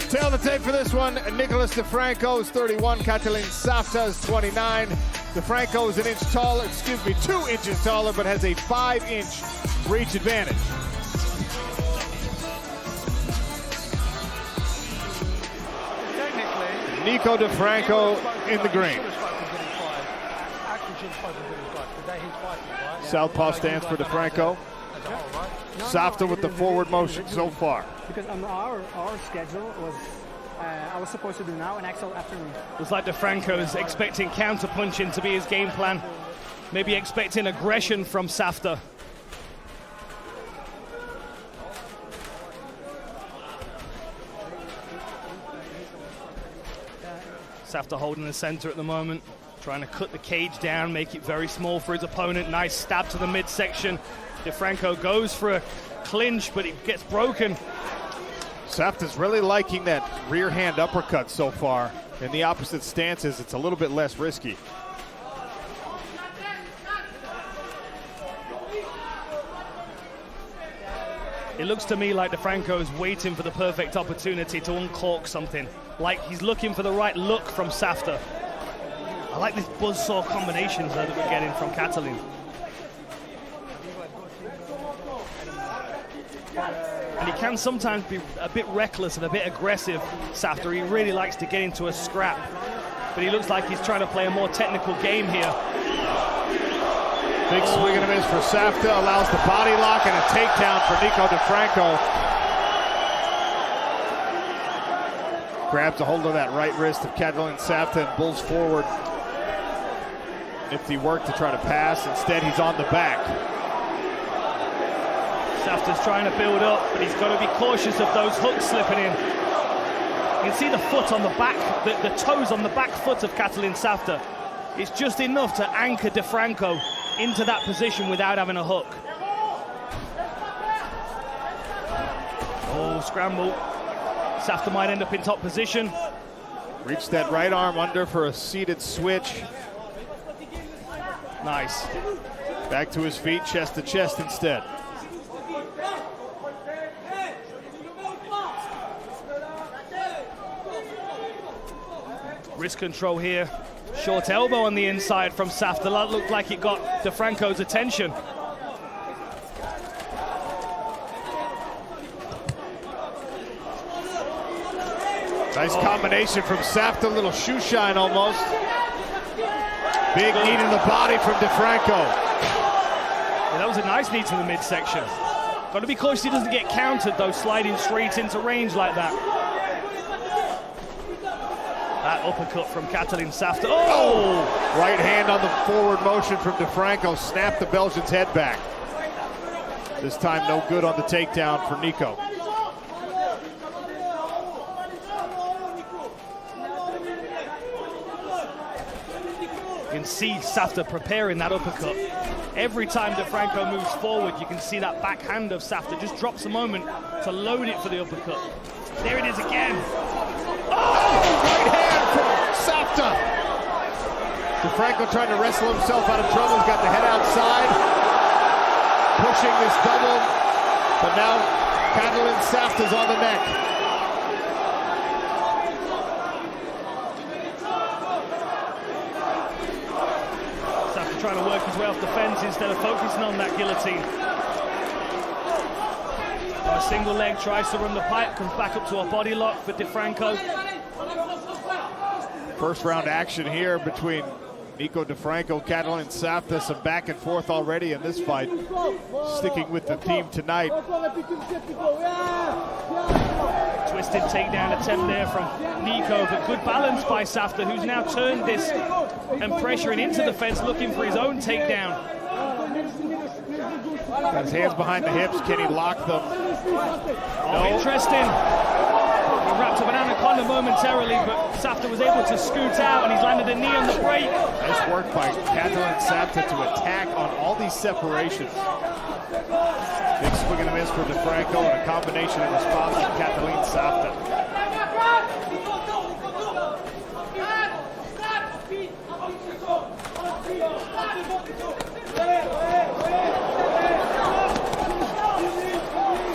Tail of the tape for this one, Nicolas Di Franco is 31, Catalin Safta is 29. Di Franco is 2 inches taller, but has a 5-inch reach advantage. Nico Di Franco in the green. Southpaw stance for Di Franco. Safta with the forward motion so far. Because on our schedule was, I was supposed to do now an axle afternoon. Looks like Di Franco's expecting counter-punching to be his game plan. Maybe expecting aggression from Safta. Safta holding the center at the moment, trying to cut the cage down, make it very small for his opponent. Nice stab to the midsection. Di Franco goes for a clinch, but it gets broken. Safta's really liking that rear hand uppercut so far. In the opposite stances, it's a little bit less risky. It looks to me like Di Franco is waiting for the perfect opportunity to uncork something. Like he's looking for the right look from Safta. I like these buzzsaw combinations that we're getting from Catalin. And he can sometimes be a bit reckless and a bit aggressive, Safta. He really likes to get into a scrap. But he looks like he's trying to play a more technical game here. Big swing and a miss for Safta, allows the body lock and a takedown for Nico Di Franco. Grabs a hold of that right wrist of Catalin Safta and bulls forward. Nifty work to try to pass, instead he's on the back. Safta's trying to build up, but he's got to be cautious of those hooks slipping in. You can see the foot on the back, the toes on the back foot of Catalin Safta. It's just enough to anchor Di Franco into that position without having a hook. Oh, scramble. Safta might end up in top position. Reach that right arm under for a seated switch. Nice. Back to his feet, chest to chest instead. Wrist control here. Short elbow on the inside from Safta. That looked like it got Di Franco's attention. Nice combination from Safta, a little shoe shine almost. Big knee in the body from Di Franco. Yeah, that was a nice knee to the midsection. Got to be cautious he doesn't get countered though, sliding straight into range like that. That uppercut from Catalin Safta. Oh! Right hand on the forward motion from Di Franco, snapped the Belgian's head back. This time no good on the takedown for Nico. You can see Safta preparing that uppercut. Every time Di Franco moves forward, you can see that backhand of Safta just drops a moment to load it for the uppercut. There it is again. Oh! Right hand from Safta. Di Franco trying to wrestle himself out of trouble. He's got the head outside. Pushing this double. But now Catalin Safta's on the neck. Trying to work his way off the fence instead of focusing on that guillotine. A single leg, tries to run the pipe, comes back up to a body lock for Di Franco. First round action here between Nico Di Franco, Catalin Safta. Some back and forth already in this fight. Sticking with the theme tonight. Twisted takedown attempt there from Nico, but good balance by Safta, who's now turned this and pressuring into the fence, looking for his own takedown. Got his hands behind the hips. Can he lock them? Oh, no. Interesting. He wrapped up an anaconda momentarily, but Safta was able to scoot out, and he's landed a knee on the break. Nice work by Catalin Safta to attack on all these separations. Big swing and a miss for Di Franco, and a combination in response from Catalin Safta.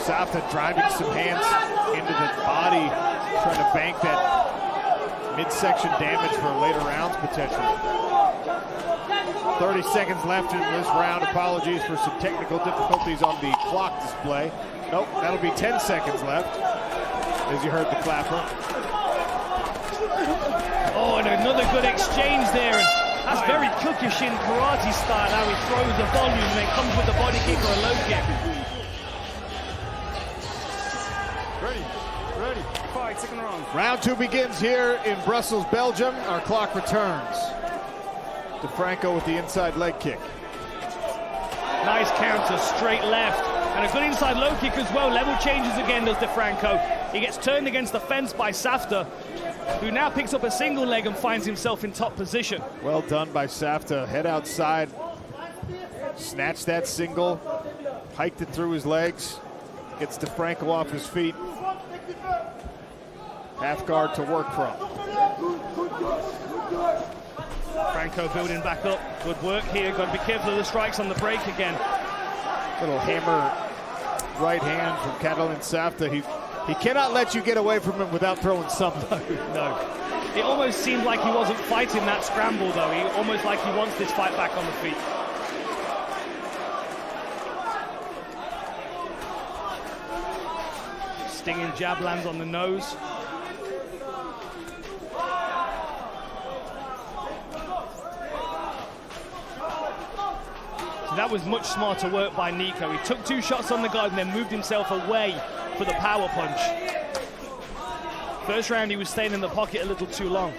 Safta driving some hands into the body Trying to bank that midsection damage for later rounds potentially. 30 seconds left in this round. Apologies for some technical difficulties on the clock display. Nope, that'll be 10 seconds left, as you heard the clapper. Oh, and another good exchange there. And that's very 𝗘𝗨𝗥𝗢𝗣𝗘 style, how he throws the volume and then comes with the body kick or a low kick. Ready. Fight, second round. Round 2 begins here in Brussels, Belgium. Our clock returns. Di Franco with the inside leg kick. Nice counter, straight left. And a good inside low kick as well. Level changes again, does Di Franco. He gets turned against the fence by Safta, who now picks up a single leg and finds himself in top position. Well done by Safta. Head outside. Snatched that single. Hiked it through his legs. Gets Di Franco off his feet. Half guard to work from. Franco building back up. Good work here. Got to be careful of the strikes on the break again. Little hammer right hand from Catalin Safta. He cannot let you get away from him without throwing something. No. It almost seemed like he wasn't fighting that scramble, though. He almost like he wants this fight back on the feet. Stinging jab lands on the nose. That was much smarter work by Nico. He took 2 shots on the guard and then moved himself away for the power punch. First round he was staying in the pocket a little too long.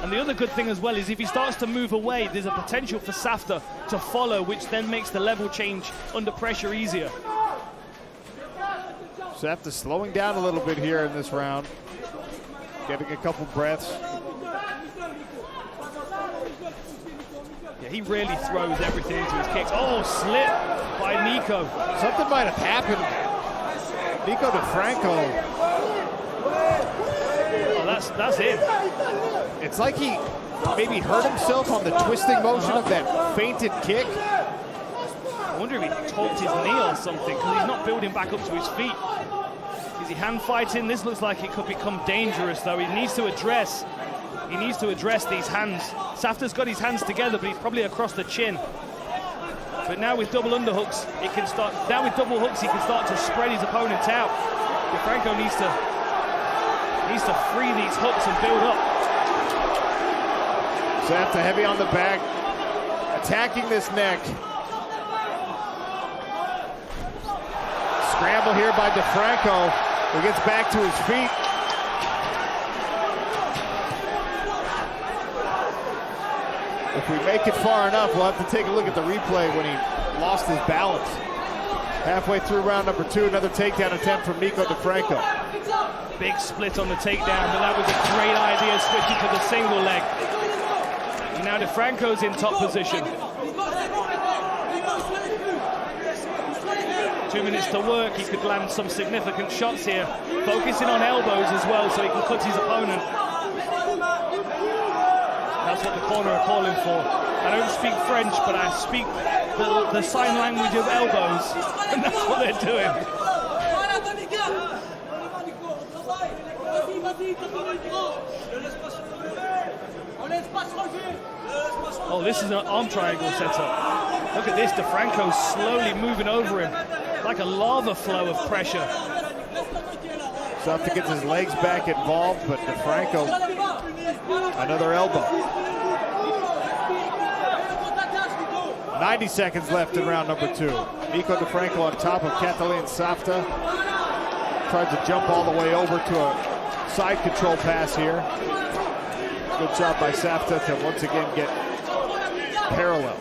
And the other good thing as well is if he starts to move away, there's a potential for Safta to follow, which then makes the level change under pressure easier. Safta slowing down a little bit here in this round. Getting a couple breaths. Yeah, he really throws everything into his kicks. Oh, slip by Nico. Something might have happened. Nico Di Franco. Oh, that's it. It's like he maybe hurt himself on the twisting motion of that feinted kick. I wonder if he torqued his knee or something, because he's not building back up to his feet. Is he hand fighting? This looks like it could become dangerous, though. He needs to address these hands. Safta's got his hands together, but he's probably across the chin. But now with double underhooks, he can start to spread his opponent out. Di Franco needs to free these hooks and build up. Safta heavy on the back, attacking this neck. Scramble here by Di Franco, who gets back to his feet. If we make it far enough, we'll have to take a look at the replay when he lost his balance. Halfway through round number 2, another takedown attempt from Nico Di Franco. Big split on the takedown, but that was a great idea, switching to the single leg. And now Di Franco's in top position. 2 minutes to work. He could land some significant shots here, focusing on elbows as well so he can cut his opponent. That's what the corner are calling for. I don't speak French, but I speak the sign language of elbows, and that's what they're doing. Oh, this is an arm triangle setup. Look at this, Di Franco slowly moving over him, like a lava flow of pressure. Safta gets his legs back involved, but Di Franco, another elbow. 90 seconds left in round number 2. Nico Di Franco on top of Catalin Safta. Tries to jump all the way over to a side control pass here. Good job by Safta to once again get parallel.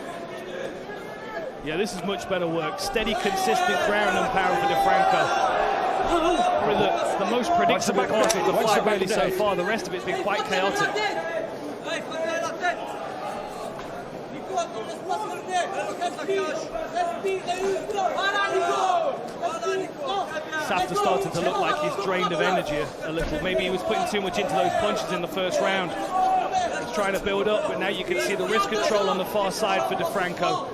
Yeah, this is much better work. Steady, consistent ground and power for Di Franco. Probably the most predictable part of the fight really so far. The rest of it's been quite chaotic. Safta started to look like he's drained of energy a little. Maybe he was putting too much into those punches in the first round. He's trying to build up, but now you can see the wrist control on the far side for Di Franco.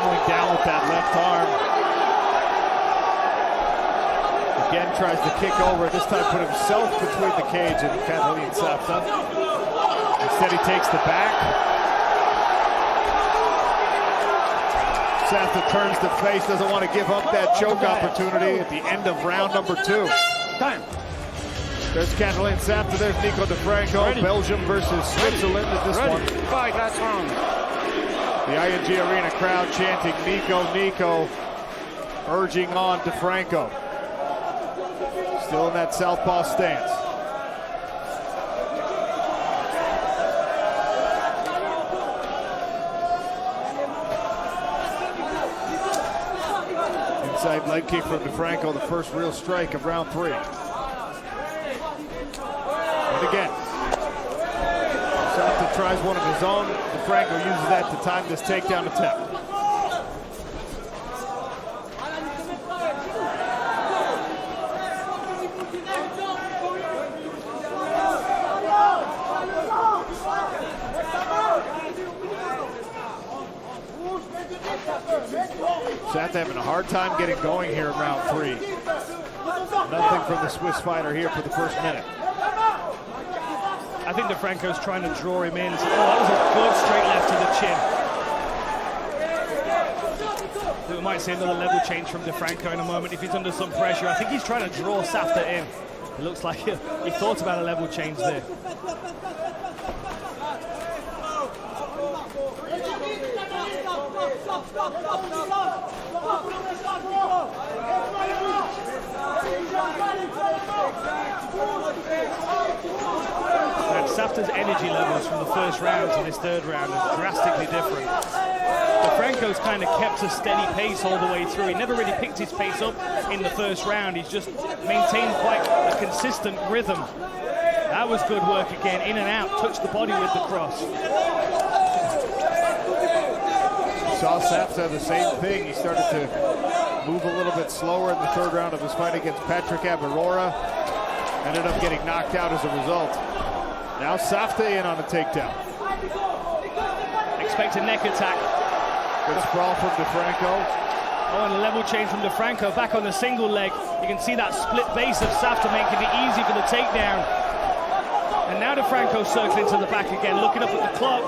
hammering down with that left arm. Again tries to kick over, this time put himself between the cage and Catalin Safta. Instead he takes the back. Safta turns to face, doesn't want to give up that choke opportunity at the end of round number 2. Time. There's Catalin Safta, there's Nicolas Di Franco. Ready. Belgium versus Switzerland at this one. Fight, last round. The ING Arena crowd chanting Nico, Nico, urging on Di Franco. Still in that southpaw stance. Inside leg kick from Di Franco, the first real strike of round 3. And again, Safta tries one of his own. Di Franco uses that to time this takedown attempt. Safta having a hard time getting going here in round 3. Nothing from the Swiss fighter here for the first minute. I think Di Franco's trying to draw him in. Oh, that was a good straight left to the chin. We might see another level change from Di Franco in a moment if he's under some pressure. I think he's trying to draw Safta in. It looks like he thought about a level change there. And Safta's energy levels from the first round to this third round is drastically different. Di Franco's kind of kept a steady pace all the way through. He never really picked his pace up in the first round. He's just maintained quite a consistent rhythm. That was good work again, in and out, touched the body with the cross. Saw Safta the same thing. He started to move a little bit slower in the third round of his fight against 𝗟𝗏𝗄𝗎. Ended up getting knocked out as a result. Now Safta in on a takedown. Expect a neck attack. Good sprawl from Di Franco. Oh, and a level change from Di Franco, back on the single leg. You can see that split base of Safta making it easy for the takedown. And now Di Franco circling to the back again, looking up at the clock.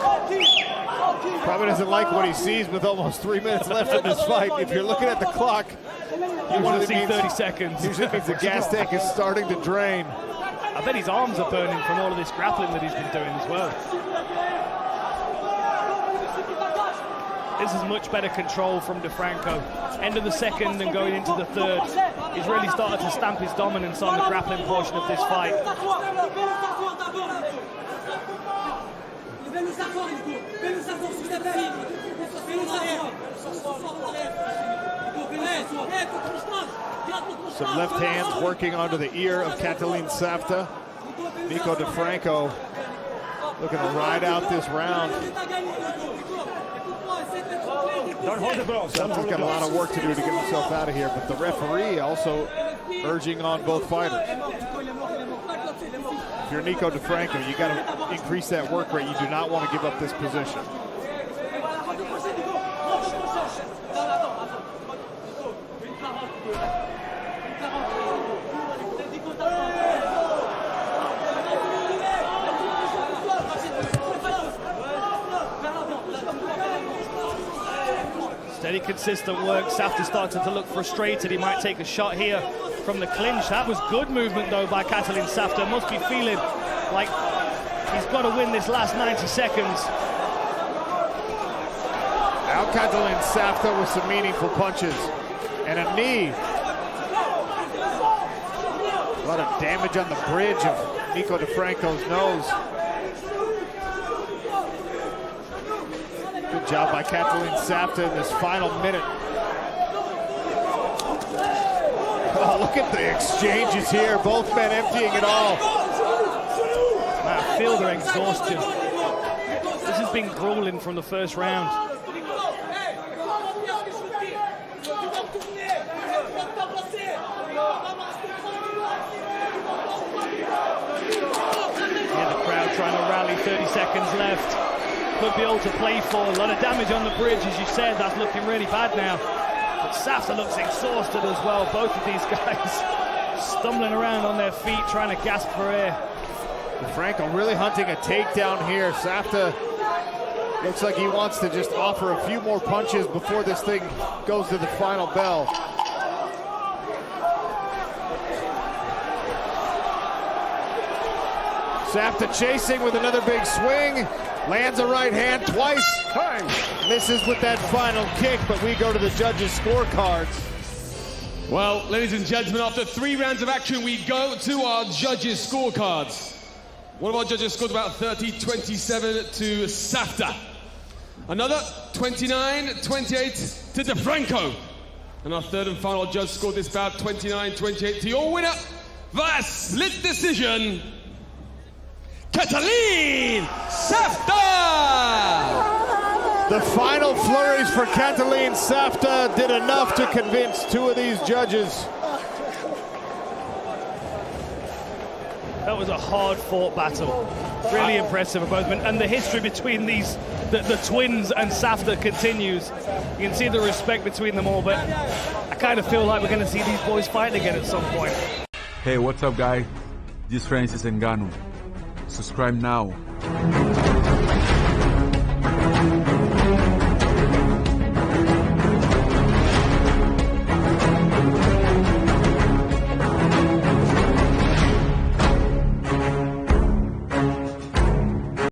Probably doesn't like what he sees with almost 3 minutes left in this fight. If you're looking at the clock, you want to see 30 seconds. Usually means the gas tank is starting to drain. I bet his arms are burning from all of this grappling that he's been doing as well. This is much better control from Di Franco. End of the second and going into the third. He's really started to stamp his dominance on the grappling portion of this fight. Some left hands working onto the ear of Catalin Safta. Nicolas Di Franco looking to ride out this round. Safta's got a lot of work to do to get himself out of here, but the referee also urging on both fighters. If you're Nicolas Di Franco, you got to increase that work rate. You do not want to give up this position. Steady, consistent work. Safta starting to look frustrated. He might take a shot here from the clinch. That was good movement, though, by Catalin Safta. Must be feeling like he's got to win this last 90 seconds. Now Catalin Safta with some meaningful punches and a knee. A lot of damage on the bridge of Nicolas Di Franco's nose. Good job by Catalin Safta in this final minute. Oh, look at the exchanges here. Both men emptying it all. Wow, feel their exhaustion. This has been grueling from the first round. Yeah, the crowd trying to rally, 30 seconds left. could be all to play for. A lot of damage on the bridge, as you said. That's looking really bad now. But Safta looks exhausted as well. Both of these guys stumbling around on their feet, trying to gasp for air. Di Franco really hunting a takedown here. Safta looks like he wants to just offer a few more punches before this thing goes to the final bell. Safta chasing with another big swing. Lands a right hand twice. Misses with that final kick, but we go to the judges' scorecards. Well, ladies and gentlemen, after 3 rounds of action, we go to our judges' scorecards. One of our judges scored about 30-27 to Safta. Another 29-28 to Di Franco. And our third and final judge scored this bout 29-28 to your winner via split decision, Catalin Safta! The final flurries for Catalin Safta did enough to convince 2 of these judges. That was a hard-fought battle. Really impressive of both men. And the history between these, the twins and Safta continues. You can see the respect between them all, but I kind of feel like we're going to see these boys fight again at some point. Hey, what's up, guys? This is Francis Ngannou. Subscribe now.